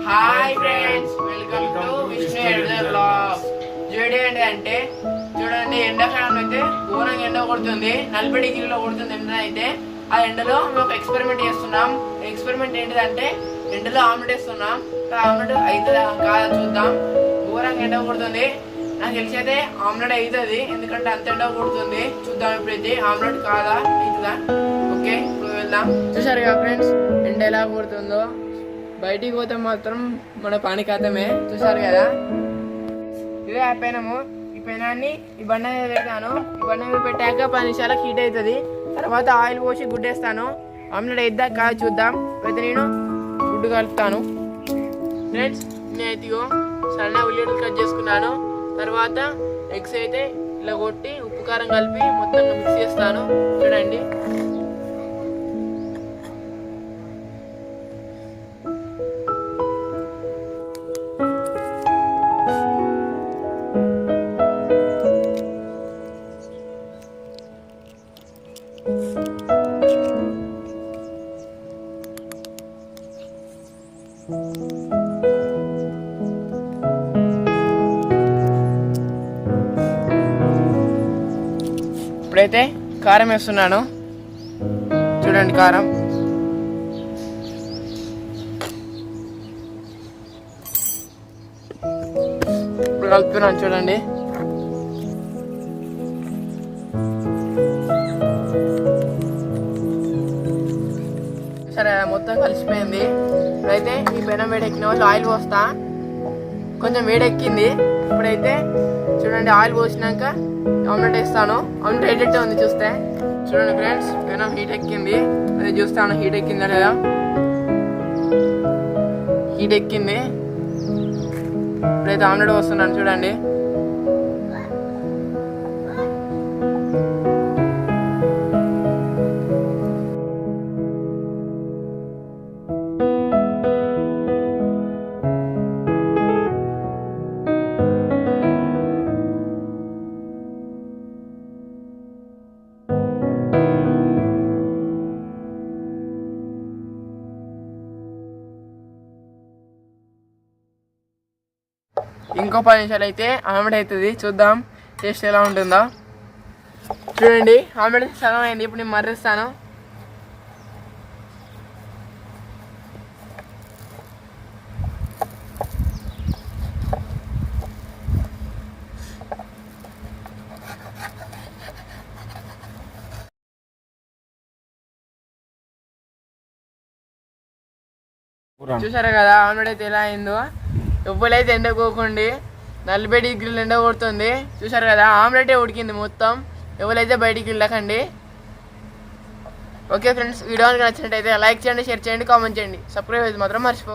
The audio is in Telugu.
Hi friends, welcome to Vishnu education blogs. చూడండి అంటే చూడండి, ఎండాకాలం అయితే ఘోరంగా ఎండ కొడుతుంది, 40 డిగ్రీలో కొడుతుంది ఎండ. అయితే ఆ ఎండలో మేము ఒక ఎక్స్పెరిమెంట్ చేస్తున్నాం. ఎక్స్పెరిమెంట్ ఏంటిదంటే ఎండలో ఆమ్లెట్ వేస్తున్నాం. ఆమ్లెట్ అవుతుందా కాదా చూద్దాం. ఘోరంగా ఎండ కొడుతుంది. నాకు తెలిసి అయితే ఆమ్లెట్ అవుతుంది, ఎందుకంటే అంత ఎండ కొడుతుంది. చూద్దాం ఇప్పుడైతే ఆమ్లెట్ కాదా అవుతుందా. ఓకే, ఇప్పుడు వెళ్దాం. చూసారు కదా ఫ్రెండ్స్, ఎండ ఎలా కొడుతుందో. బయటికి పోతే మాత్రం మన పని కథమే. చూసారు కదా, ఇదే ఆ పెనము. ఈ పెనాన్ని ఈ బండ మీద పెడతాను. ఈ బండ మీద పెట్టాక 10 నిమిషాలకు హీట్ అవుతుంది. తర్వాత ఆయిల్ పోసి గుడ్డేస్తాను. ఆమ్లెట్ అయిద్దా కాదు చూద్దాం. అయితే నేను గుడ్డు కలుపుతాను. ఫ్రెండ్స్, నేనైతే సన్న ఉల్లిగడ్డలు కట్ చేసుకున్నాను. తర్వాత ఎగ్స్ అయితే ఇలా కొట్టి ఉప్పు కారం కలిపి మొత్తం మిక్స్ చేస్తాను. చూడండి, ఇప్పుడైతే కారం వేస్తున్నాను. చూడండి కారం. ఇప్పుడు కలుపుతున్నాను చూడండి. సరే, మొత్తం కలిసిపోయింది. ఇప్పుడైతే ఈ పెనం వేడెక్కిన వాళ్ళు ఆయిల్ పోస్తా. కొంచెం వేడెక్కింది. ఇప్పుడైతే చూడండి, ఆయిల్ పోసినాక ఆమ్లెట్ వేస్తాను. ఆమ్లెట్ హీట్ ఉంది చూస్తే. చూడండి ఫ్రెండ్స్, పెనం హీట్ ఎక్కింది. అది చూస్తాను హీట్ ఎక్కిందా లేదా. హీట్ ఎక్కింది. ఇప్పుడైతే ఆమ్లెట్ వస్తున్నాను చూడండి. ఇంకో 10 నిమిషాలు అయితే ఆమ్లెట్ అవుతుంది. చూద్దాం టేస్ట్ ఎలా ఉంటుందో. చూడండి, ఆమ్లెట్ సగం అయింది. ఇప్పుడు నేను మర్రిస్తాను. చూసారా కదా ఆమ్లెట్ అయితే ఎలా అయిందో. ఎవ్వరైతే ఎండకోకండి, 40 డిగ్రీలు ఎండ కొడుతుంది. చూసారు కదా, ఆమ్లెటే ఉడికింది మొత్తం. ఎవరైతే బయటికి వెళ్ళకండి. ఓకే ఫ్రెండ్స్, వీడియో నచ్చినట్టయితే లైక్ చేయండి, షేర్ చేయండి, కామెంట్ చేయండి. సబ్స్క్రైబ్ అయితే మాత్రం మర్చిపో.